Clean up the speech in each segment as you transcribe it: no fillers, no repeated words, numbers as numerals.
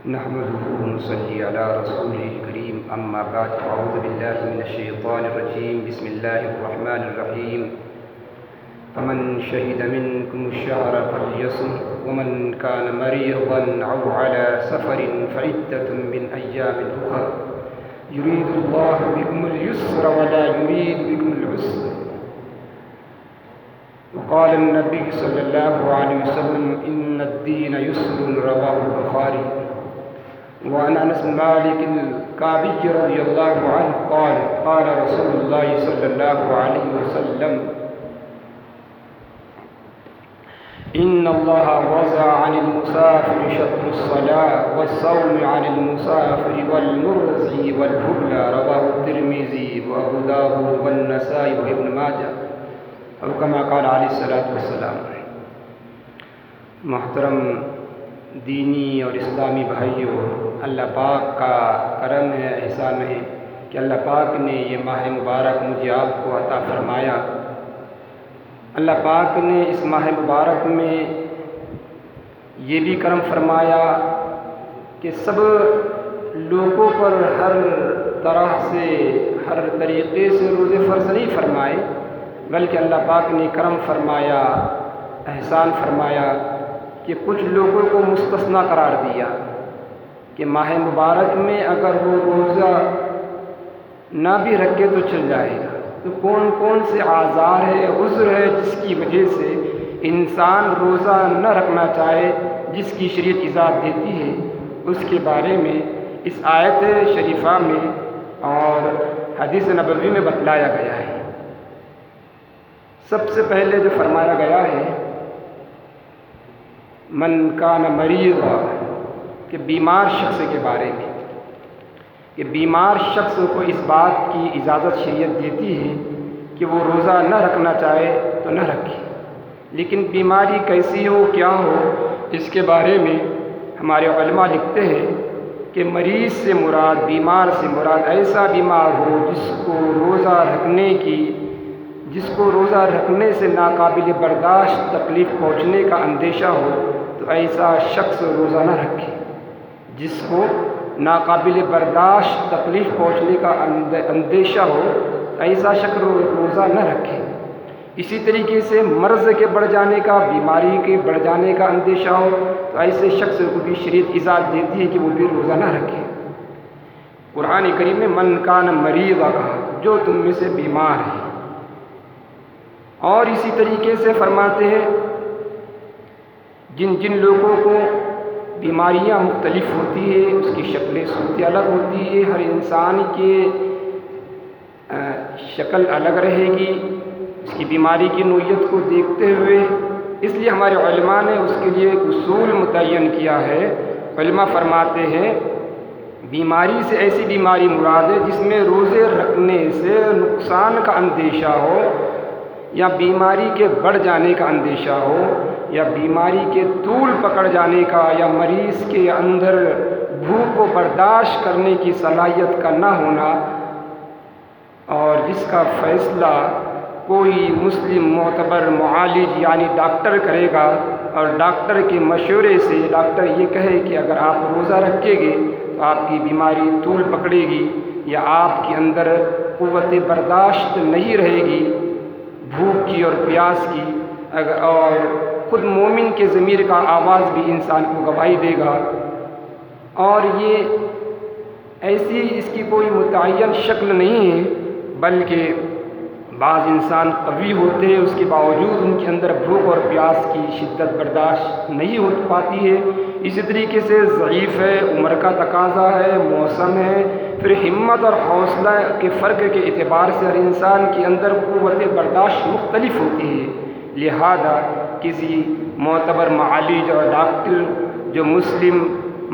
نحمده ونصلي على رسوله الكريم أما بعد أعوذ بالله من الشيطان الرجيم بسم الله الرحمن الرحيم فمن شهد منكم الشهر فليصم ومن كان مريضا أو على سفر فعدة من أيام أخر يريد الله بكم اليسر ولا يريد بكم العسر. وقال النبي صلى الله عليه وسلم إن الدين يسر رواه البخاري. وعن انس بن مالك الكعبي رضي الله عنه قال قال رسول الله صلى الله عليه وسلم ان الله وضع عن المسافر شطر الصلاة والصوم عن المسافر والمرضع والهبلى رواه الترمذي وابو داود والنسائي وابن ماجه او كما قال عليه الصلاة والسلام. محترم دینی اور اسلامی بھائیوں، اللہ پاک کا کرم ہے، احسان ہے کہ اللہ پاک نے یہ ماہ مبارک مجھے آپ کو عطا فرمایا. اللہ پاک نے اس ماہ مبارک میں یہ بھی کرم فرمایا کہ سب لوگوں پر ہر طرح سے ہر طریقے سے روزے فرض نہیں فرمائے، بلکہ اللہ پاک نے کرم فرمایا، احسان فرمایا کہ کچھ لوگوں کو مستثنیٰ قرار دیا کہ ماہ مبارک میں اگر وہ روزہ نہ بھی رکھے تو چل جائے گا. تو کون کون سے اعذار ہے، عذر ہے جس کی وجہ سے انسان روزہ نہ رکھنا چاہے، جس کی شریعت اجازت دیتی ہے، اس کے بارے میں اس آیت شریفہ میں اور حدیث نبوی میں بتلایا گیا ہے. سب سے پہلے جو فرمایا گیا ہے من کان مریضا، کہ بیمار شخص کے بارے میں، کہ بیمار شخص کو اس بات کی اجازت شریعت دیتی ہے کہ وہ روزہ نہ رکھنا چاہے تو نہ رکھے، لیکن بیماری کیسی ہو، کیا ہو، اس کے بارے میں ہمارے علماء لکھتے ہیں کہ مریض سے مراد، بیمار سے مراد ایسا بیمار ہو جس کو روزہ رکھنے سے ناقابل برداشت تکلیف پہنچنے کا اندیشہ ہو تو ایسا شخص روزہ نہ رکھے. جس کو ناقابل برداشت تکلیف پہنچنے کا اندیشہ ہو ایسا شخص روزہ نہ رکھے. اسی طریقے سے مرض کے بڑھ جانے کا، بیماری کے بڑھ جانے کا اندیشہ ہو تو ایسے شخص کو بھی شریعت اجازت دیتی ہے کہ وہ بھی روزہ نہ رکھے. قرآن کریم میں من کان مریضا کہا، جو تم میں سے بیمار ہے. اور اسی طریقے سے فرماتے ہیں جن لوگوں کو بیماریاں مختلف ہوتی ہے، اس کی شکل صورت الگ ہوتی ہے، ہر انسان کی شکل الگ رہے گی اس کی بیماری کی نوعیت کو دیکھتے ہوئے، اس لیے ہمارے علماء نے اس کے لیے ایک اصول متعین کیا ہے. علماء فرماتے ہیں بیماری سے ایسی بیماری مراد ہے جس میں روزے رکھنے سے نقصان کا اندیشہ ہو، یا بیماری کے بڑھ جانے کا اندیشہ ہو، یا بیماری کے طول پکڑ جانے کا، یا مریض کے اندر بھوک کو برداشت کرنے کی صلاحیت کا نہ ہونا، اور جس کا فیصلہ کوئی مسلم معتبر معالج یعنی ڈاکٹر کرے گا، اور ڈاکٹر کے مشورے سے ڈاکٹر یہ کہے کہ اگر آپ روزہ رکھیں گے تو آپ کی بیماری طول پکڑے گی، یا آپ کے اندر قوت برداشت نہیں رہے گی بھوک کی اور پیاس کی، اور خود مومن کے ضمیر کا آواز بھی انسان کو گواہی دے گا. اور یہ ایسی اس کی کوئی متعین شکل نہیں ہے، بلکہ بعض انسان قوی ہوتے ہیں، اس کے باوجود ان کے اندر بھوک اور پیاس کی شدت برداشت نہیں ہو پاتی ہے. اسی طریقے سے ضعیف ہے، عمر کا تقاضا ہے، موسم ہے، پھر ہمت اور حوصلہ کے فرق کے اعتبار سے ہر انسان کے اندر قوت برداشت مختلف ہوتی ہے. لہذا کسی معتبر معالج اور ڈاکٹر جو مسلم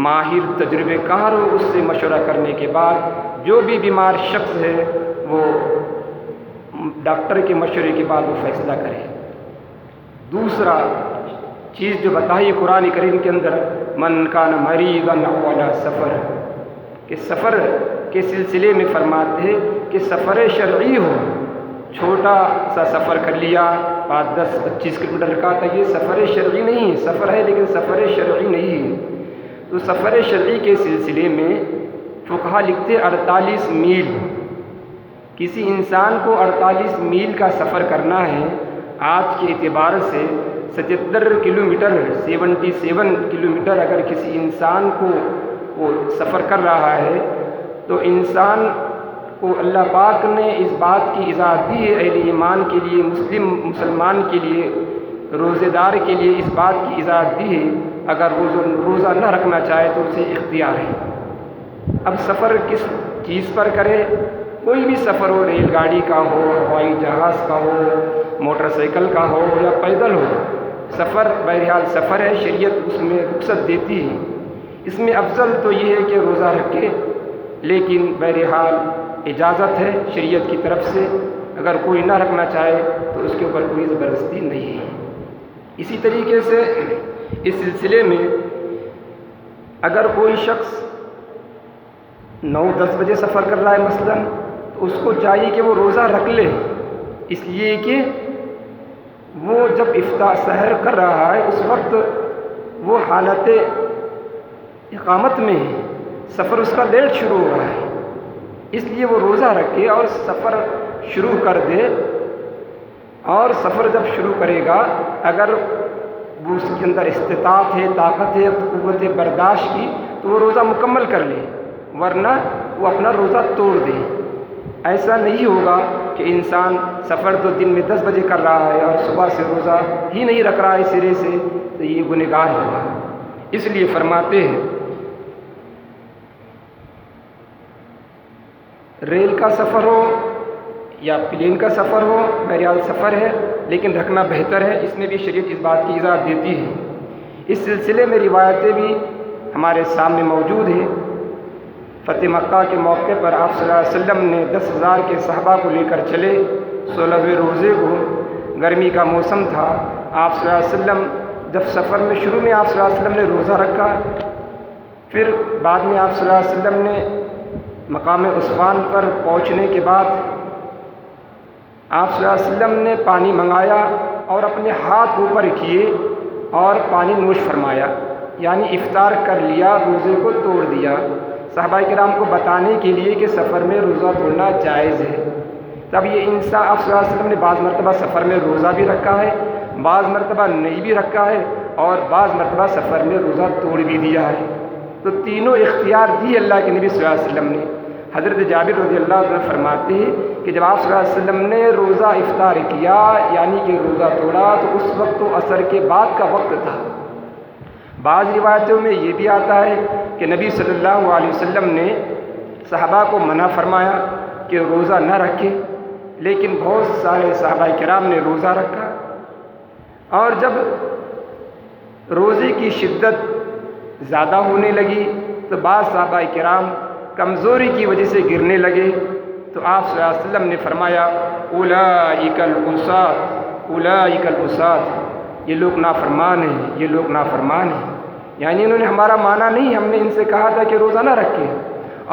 ماہر تجربے کار ہو، اس سے مشورہ کرنے کے بعد جو بھی بیمار شخص ہے وہ ڈاکٹر کے مشورے کے بعد وہ فیصلہ کرے. دوسرا چیز جو بتائی قرآن کریم کے اندر من کان مریضا او علی سفر، کہ سفر کے سلسلے میں فرماتے ہیں کہ سفر شرعی ہو، چھوٹا سا سفر کر لیا 5-10-25 کلومیٹر کا، تو یہ سفر شرعی نہیں ہے. سفر ہے لیکن سفر شرعی نہیں ہے. تو سفر شرعی کے سلسلے میں فقہا لکھتے 48 میل، کسی انسان کو 48 میل کا سفر کرنا ہے آج کے اعتبار سے 77 کلومیٹر 77 کلومیٹر اگر کسی انسان کو وہ سفر کر رہا ہے تو انسان کو اللہ پاک نے اس بات کی اجازت دی ہے، اہل ایمان کے لیے، مسلمان کے لیے، روزے دار کے لیے اس بات کی اجازت دی ہے اگر روزہ نہ رکھنا چاہے تو اسے اختیار ہے۔ اب سفر کس چیز پر کرے؟ کوئی بھی سفر ہو، ریل گاڑی کا ہو، ہوائی جہاز کا ہو، موٹر سائیکل کا ہو یا پیدل ہو، سفر بہرحال سفر ہے، شریعت اس میں رخصت دیتی ہے۔ اس میں افضل تو یہ ہے کہ روزہ رکھے، لیکن بہرحال اجازت ہے شریعت کی طرف سے، اگر کوئی نہ رکھنا چاہے تو اس کے اوپر کوئی زبردستی نہیں ہے۔ اسی طریقے سے اس سلسلے میں اگر کوئی شخص 9-10 بجے سفر کر رہا ہے مثلاً، تو اس کو چاہیے کہ وہ روزہ رکھ لے، اس لیے کہ وہ جب افطار سحر کر رہا ہے اس وقت وہ حالت اقامت میں ہے، سفر اس کا لیٹ شروع ہو رہا ہے، اس لیے وہ روزہ رکھے اور سفر شروع کر دے، اور سفر جب شروع کرے گا اگر وہ اس کے اندر استطاعت ہے، طاقت ہے، قوت برداشت کی تو وہ روزہ مکمل کر لے، ورنہ وہ اپنا روزہ توڑ دے۔ ایسا نہیں ہوگا کہ انسان سفر تو دن میں 10 بجے کر رہا ہے اور صبح سے روزہ ہی نہیں رکھ رہا ہے سرے سے، تو یہ گنہگار ہوگا۔ اس لیے فرماتے ہیں ریل کا سفر ہو یا پلین کا سفر ہو، بہرحال سفر ہے لیکن رکھنا بہتر ہے، اس میں بھی شریعت اس بات کی اجازت دیتی ہے۔ اس سلسلے میں روایتیں بھی ہمارے سامنے موجود ہیں۔ فتح مکہ کے موقع پر آپ صلی اللہ علیہ وسلم نے 10,000 کے صحابہ کو لے کر چلے 16ویں روزے کو، گرمی کا موسم تھا۔ آپ صلی اللہ علیہ وسلم جب سفر میں شروع میں آپ صلی اللہ علیہ وسلم نے روزہ رکھا، پھر بعد میں آپ صلی اللہ علیہ وسلم نے مقام عثمان پر پہنچنے کے بعد آپ صلی اللہ علیہ وسلم نے پانی منگایا اور اپنے ہاتھ اوپر کیے اور پانی نوش فرمایا، یعنی افطار کر لیا، روزے کو توڑ دیا، صحابہ کرام کو بتانے کے لیے کہ سفر میں روزہ توڑنا جائز ہے۔ تب یہ انسان آپ صلی اللہ علیہ وسلم نے بعض مرتبہ سفر میں روزہ بھی رکھا ہے، بعض مرتبہ نہیں بھی رکھا ہے، اور بعض مرتبہ سفر میں روزہ توڑ بھی دیا ہے، تو تینوں اختیار دی اللہ کے نبی صلی اللہ علیہ وسلم نے۔ حضرت جابر رضی اللہ عنہ فرماتے ہیں کہ جب آپ صلی اللہ علیہ وسلم نے روزہ افطار کیا یعنی کہ روزہ توڑا تو اس وقت تو عصر کے بعد کا وقت تھا۔ بعض روایتوں میں یہ بھی آتا ہے کہ نبی صلی اللہ علیہ وسلم نے صحابہ کو منع فرمایا کہ روزہ نہ رکھے، لیکن بہت سارے صحابہ کرام نے روزہ رکھا، اور جب روزے کی شدت زیادہ ہونے لگی تو بعض صحابہ کرام کمزوری کی وجہ سے گرنے لگے، تو آپ صلی اللہ علیہ وسلم نے فرمایا اولئک العصاة، اولئک العصاة، یہ لوگ نافرمان ہیں، یہ لوگ نافرمان ہیں، یعنی انہوں نے ہمارا مانا نہیں، ہم نے ان سے کہا تھا کہ روزہ نہ رکھیں،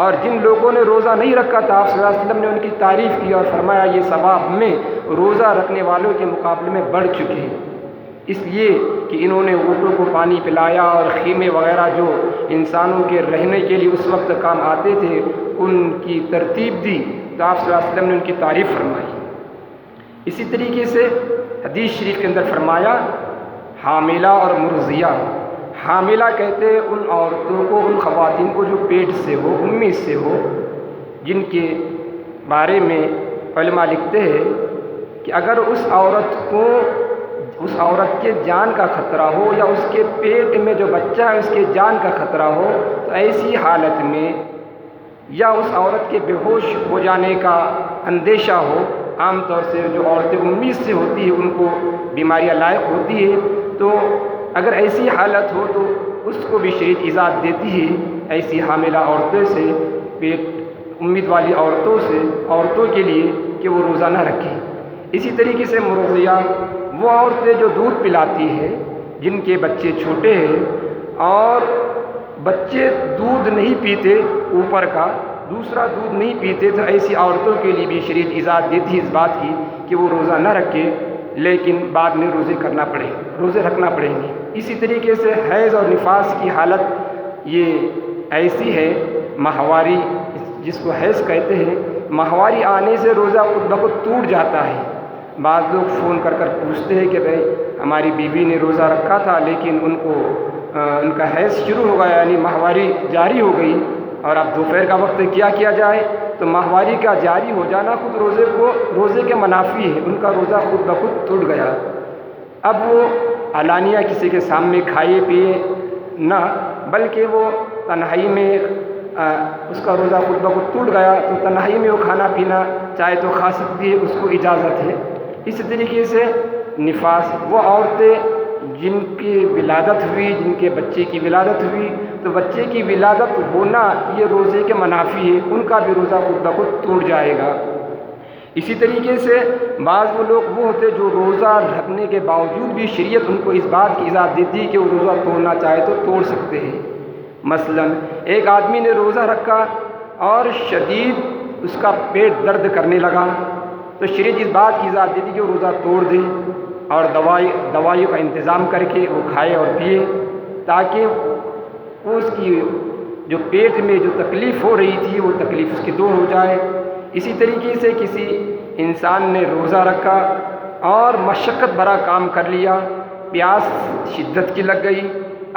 اور جن لوگوں نے روزہ نہیں رکھا تھا آپ صلی اللہ علیہ وسلم نے ان کی تعریف کی اور فرمایا یہ ثواب میں روزہ رکھنے والوں کے مقابلے میں بڑھ چکے ہیں، اس لیے کہ انہوں نے اونٹوں کو پانی پلایا اور خیمے وغیرہ جو انسانوں کے رہنے کے لیے اس وقت کام آتے تھے ان کی ترتیب دی، تو آپ صلی اللہ علیہ وسلم نے ان کی تعریف فرمائی۔ اسی طریقے سے حدیث شریف کے اندر فرمایا حاملہ اور مرضیہ، حاملہ کہتے ہیں ان عورتوں کو، ان خواتین کو جو پیٹ سے ہو، امی سے ہو، جن کے بارے میں علماء لکھتے ہیں کہ اگر اس عورت کے جان کا خطرہ ہو یا اس کے پیٹ میں جو بچہ ہے اس کے جان کا خطرہ ہو، تو ایسی حالت میں یا اس عورت کے بے ہوش ہو جانے کا اندیشہ ہو، عام طور سے جو عورتیں امید سے ہوتی ہیں ان کو بیماریاں لاحق ہوتی ہے، تو اگر ایسی حالت ہو تو اس کو بھی شریعت اجازت دیتی ہے ایسی حاملہ عورتوں سے، پیٹ امید والی عورتوں کے لیے کہ وہ روزہ نہ رکھیں۔ اسی طریقے سے مرضیہ وہ عورتیں جو دودھ پلاتی ہیں جن کے بچے چھوٹے ہیں اور بچے دودھ نہیں پیتے، اوپر کا دوسرا دودھ نہیں پیتے، تو ایسی عورتوں کے لیے بھی شریعت اجازت دیتی ہے اس بات کی کہ وہ روزہ نہ رکھے، لیکن بعد میں روزے رکھنا پڑیں گے۔ اسی طریقے سے حیض اور نفاس کی حالت یہ ایسی ہے ماہواری، جس کو حیض کہتے ہیں، ماہواری آنے سے روزہ خود بخود ٹوٹ جاتا ہے۔ بعض لوگ فون کر پوچھتے ہیں کہ بھائی ہماری بیوی نے روزہ رکھا تھا لیکن ان کا حیض شروع ہو گیا، یعنی ماہواری جاری ہو گئی، اور اب دوپہر کا وقت کیا کیا جائے؟ تو ماہواری کا جاری ہو جانا خود روزے کے منافی ہے، ان کا روزہ خود بخود ٹوٹ گیا۔ اب وہ علانیہ کسی کے سامنے کھائے پیے نہ، بلکہ وہ تنہائی میں اس کا روزہ خود بخود ٹوٹ گیا تو تنہائی میں وہ کھانا پینا چاہے تو کھا سکتی ہے، اس کو اجازت ہے۔ اسی طریقے سے نفاس، وہ عورتیں جن کی ولادت ہوئی، جن کے بچے کی ولادت ہوئی، تو بچے کی ولادت ہونا یہ روزے کے منافی ہے، ان کا بھی روزہ خود بخود ٹوٹ جائے گا۔ اسی طریقے سے بعض وہ لوگ وہ ہوتے جو روزہ رکھنے کے باوجود بھی شریعت ان کو اس بات کی اجازت دیتی ہے کہ وہ روزہ توڑنا چاہے تو توڑ سکتے ہیں۔ مثلا ایک آدمی نے روزہ رکھا اور شدید اس کا پیٹ درد کرنے لگا، تو شریعت اس بات کی اجازت دیتی کہ وہ روزہ توڑ دے اور دوائیوں کا انتظام کر کے وہ کھائے اور پیے، تاکہ اس کی جو پیٹ میں جو تکلیف ہو رہی تھی وہ تکلیف اس کی دور ہو جائے۔ اسی طریقے سے کسی انسان نے روزہ رکھا اور مشقت بھرا کام کر لیا، پیاس شدت کی لگ گئی،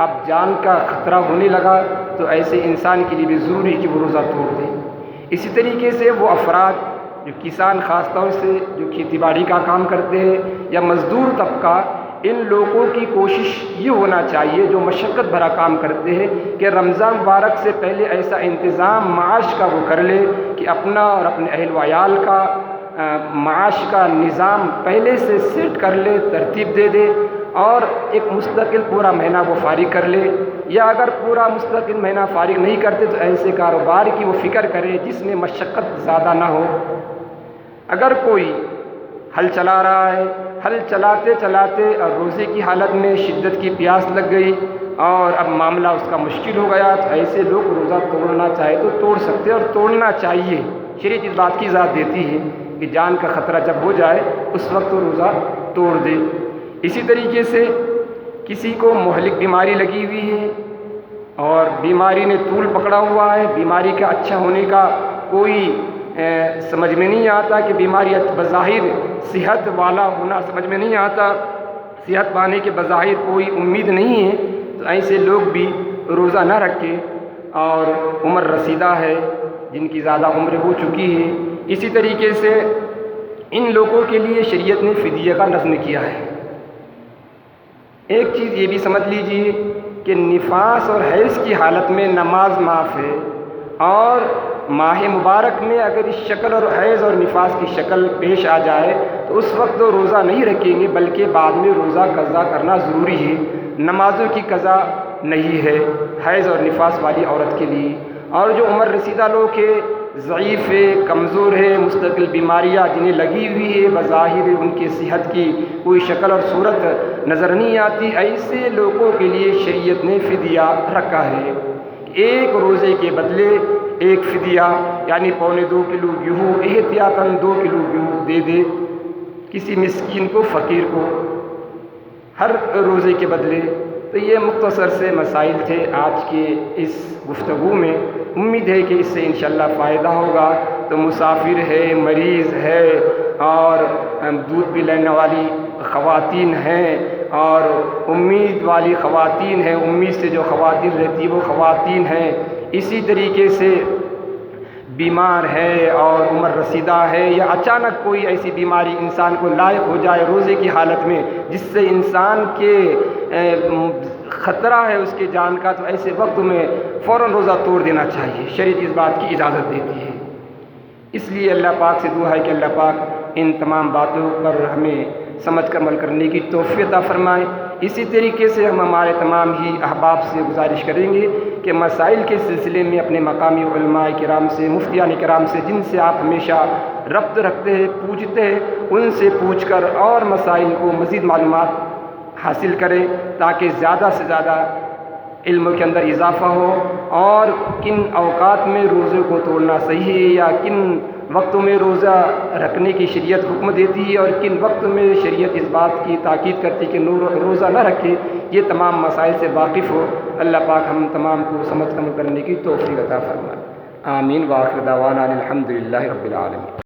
اب جان کا خطرہ ہونے لگا، تو ایسے انسان کے لیے بھی ضروری کہ وہ روزہ توڑ دے۔ اسی طریقے سے وہ افراد جو کسان، خاص طور سے جو کھیتی باڑی کا کام کرتے ہیں یا مزدور طبقہ، ان لوگوں کی کوشش یہ ہونا چاہیے جو مشقت بھرا کام کرتے ہیں کہ رمضان مبارک سے پہلے ایسا انتظام معاش کا وہ کر لے کہ اپنا اور اپنے اہل و عیال کا معاش کا نظام پہلے سے سیٹ کر لے، ترتیب دے دے، اور ایک مستقل پورا مہینہ وہ فارغ کر لے، یا اگر پورا مستقل مہینہ فارغ نہیں کرتے تو ایسے کاروبار کی وہ فکر کرے جس میں مشقت زیادہ نہ ہو۔ اگر کوئی ہل چلا رہا ہے، ہل چلاتے چلاتے اور روزے کی حالت میں شدت کی پیاس لگ گئی اور اب معاملہ اس کا مشکل ہو گیا، تو ایسے لوگ روزہ توڑنا چاہے تو توڑ سکتے اور توڑنا چاہیے۔ شریعت اس بات کی اجازت دیتی ہے کہ جان کا خطرہ جب ہو جائے اس وقت وہ روزہ توڑ دے۔ اسی طریقے سے کسی کو مہلک بیماری لگی ہوئی ہے اور بیماری نے طول پکڑا ہوا ہے، بیماری کا اچھا ہونے کا کوئی سمجھ میں نہیں آتا، کہ بیماری بظاہر صحت والا ہونا سمجھ میں نہیں آتا، صحت پانے کے بظاہر کوئی امید نہیں ہے، تو ایسے لوگ بھی روزہ نہ رکھے، اور عمر رسیدہ ہے، جن کی زیادہ عمر ہو چکی ہے، اسی طریقے سے ان لوگوں کے لیے شریعت نے فدیہ کا نظم کیا ہے۔ ایک چیز یہ بھی سمجھ لیجئے کہ نفاس اور حیض کی حالت میں نماز معاف ہے، اور ماہ مبارک میں اگر اس شکل اور حیض اور نفاس کی شکل پیش آ جائے تو اس وقت وہ روزہ نہیں رکھیں گے، بلکہ بعد میں روزہ قضا کرنا ضروری ہے۔ نمازوں کی قضا نہیں ہے حیض اور نفاس والی عورت کے لیے، اور جو عمر رسیدہ لوگ ہیں، ضعیف ہے، کمزور ہے، مستقل بیماریاں جنہیں لگی ہوئی ہے، بظاہر ان کی صحت کی کوئی شکل اور صورت نظر نہیں آتی، ایسے لوگوں کے لیے شریعت نے فدیہ رکھا ہے۔ ایک روزے کے بدلے ایک فدیہ، یعنی 2.25 کلو گیہوں احتیاطاً 2 کلو گیہوں دے دے کسی مسکین کو، فقیر کو، ہر روزے کے بدلے۔ تو یہ مختصر سے مسائل تھے آج کے اس گفتگو میں، امید ہے کہ اس سے انشاءاللہ فائدہ ہوگا۔ تو مسافر ہے، مریض ہے، اور دودھ بھی لینے والی خواتین ہیں، اور امید والی خواتین ہیں، امید سے جو خواتین رہتی وہ خواتین ہیں، اسی طریقے سے بیمار ہے اور عمر رسیدہ ہے، یا اچانک کوئی ایسی بیماری انسان کو لاحق ہو جائے روزے کی حالت میں جس سے انسان کے خطرہ ہے اس کے جان کا، تو ایسے وقت میں فوراً روزہ توڑ دینا چاہیے، شریعت اس بات کی اجازت دیتی ہے۔ اس لیے اللہ پاک سے دعا ہے کہ اللہ پاک ان تمام باتوں پر ہمیں سمجھ کر عمل کرنے کی توفیق عطا فرمائے۔ اسی طریقے سے ہم ہمارے تمام ہی احباب سے گزارش کریں گے کہ مسائل کے سلسلے میں اپنے مقامی علماء کرام سے، مفتیان کرام سے، جن سے آپ ہمیشہ ربط رکھتے ہیں، پوچھتے ہیں، ان سے پوچھ کر اور مسائل کو مزید معلومات حاصل کریں، تاکہ زیادہ سے زیادہ علم کے اندر اضافہ ہو، اور کن اوقات میں روزے کو توڑنا صحیح ہے یا کن وقتوں میں روزہ رکھنے کی شریعت حکم دیتی ہے اور کن وقت میں شریعت اس بات کی تاکید کرتی ہے کہ روزہ نہ رکھے، یہ تمام مسائل سے واقف ہو۔ اللہ پاک ہم تمام کو سمجھ عمل کرنے کی توفیق عطا فرمائے۔ آمین۔ وآخر دعوانا الحمد للہ رب العالمین۔